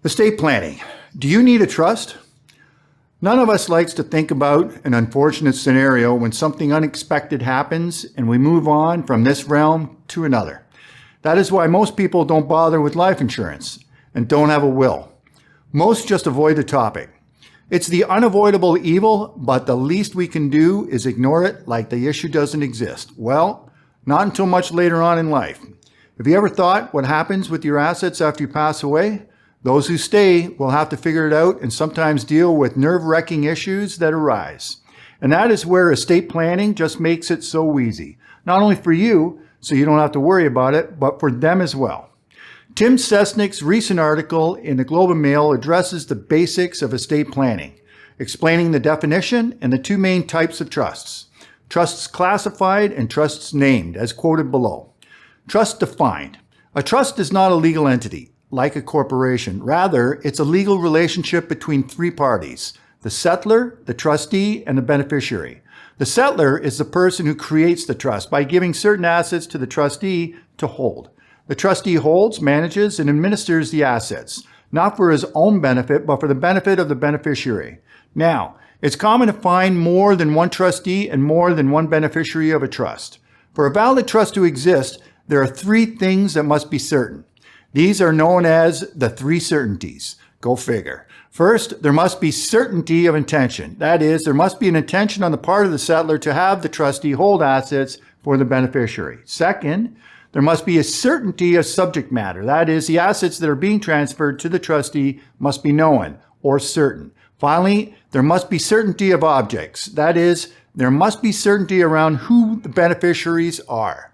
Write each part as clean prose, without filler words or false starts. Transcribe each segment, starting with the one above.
Estate planning. Do you need a trust? None of us likes to think about an unfortunate scenario when something unexpected happens and we move on from this realm to another. That is why most people don't bother with life insurance and don't have a will. Most just avoid the topic. It's the unavoidable evil, but the least we can do is ignore it like the issue doesn't exist. Well, not until much later on in life. Have you ever thought what happens with your assets after you pass away? Those who stay will have to figure it out and sometimes deal with nerve-wracking issues that arise. And that is where estate planning just makes it so easy. Not only for you, so you don't have to worry about it, but for them as well. Tim Sesnick's recent article in the Globe and Mail addresses the basics of estate planning, explaining the definition and the two main types of trusts. Trusts classified and trusts named, as quoted below. Trust defined. A trust is not a legal entity like a corporation. Rather, it's a legal relationship between three parties: the settlor, the trustee, and the beneficiary. The settlor is the person who creates the trust by giving certain assets to the trustee to hold. The trustee holds, manages, and administers the assets, not for his own benefit, but for the benefit of the beneficiary. Now, it's common to find more than one trustee and more than one beneficiary of a trust. For a valid trust to exist, there are three things that must be certain. These are known as the three certainties. Go figure. First, there must be certainty of intention. That is, there must be an intention on the part of the settlor to have the trustee hold assets for the beneficiary. Second, there must be a certainty of subject matter. That is, the assets that are being transferred to the trustee must be known or certain. Finally, there must be certainty of objects. That is, there must be certainty around who the beneficiaries are.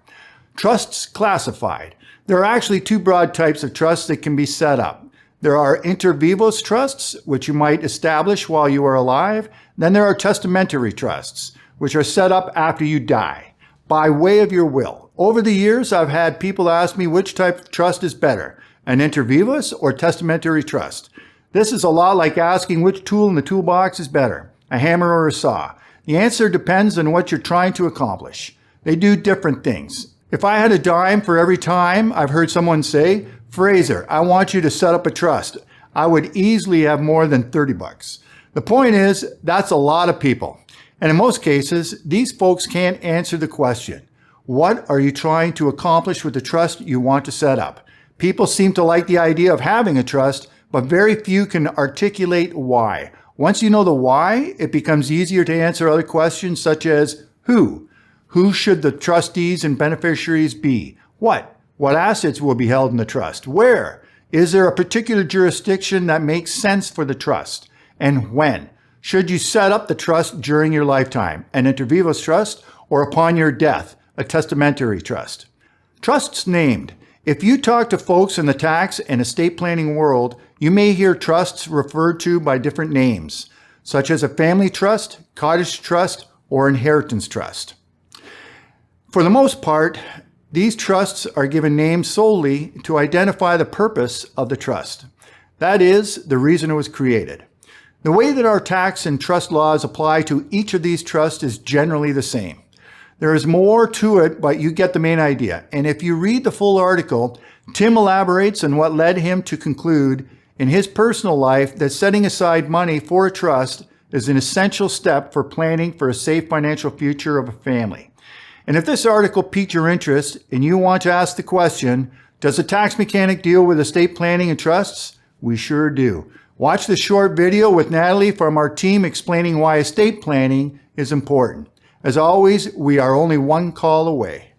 Trusts classified. There are actually two broad types of trusts that can be set up. There are Intervivos trusts, which you might establish while you are alive. Then there are Testamentary Trusts, which are set up after you die, by way of your will. Over the years, I've had people ask me which type of trust is better, an Intervivos or Testamentary Trust. This is a lot like asking which tool in the toolbox is better, a hammer or a saw. The answer depends on what you're trying to accomplish. They do different things. If I had a dime for every time I've heard someone say, "Fraser, I want you to set up a trust," I would easily have more than 30 bucks. The point is, that's a lot of people. And in most cases, these folks can't answer the question, what are you trying to accomplish with the trust you want to set up? People seem to like the idea of having a trust, but very few can articulate why. Once you know the why, it becomes easier to answer other questions such as who? Who should the trustees and beneficiaries be? What assets will be held in the trust? Where? Is there a particular jurisdiction that makes sense for the trust? And when? Should you set up the trust during your lifetime, an Intervivos trust, or upon your death, a testamentary trust? Trusts named. If you talk to folks in the tax and estate planning world, you may hear trusts referred to by different names, such as a family trust, cottage trust, or inheritance trust. For the most part, these trusts are given names solely to identify the purpose of the trust. That is, the reason it was created. The way that our tax and trust laws apply to each of these trusts is generally the same. There is more to it, but you get the main idea. And if you read the full article, Tim elaborates on what led him to conclude in his personal life that setting aside money for a trust is an essential step for planning for a safe financial future of a family. And if this article piqued your interest and you want to ask the question, does a tax mechanic deal with estate planning and trusts? We sure do. Watch the short video with Natalie from our team explaining why estate planning is important. As always, we are only one call away.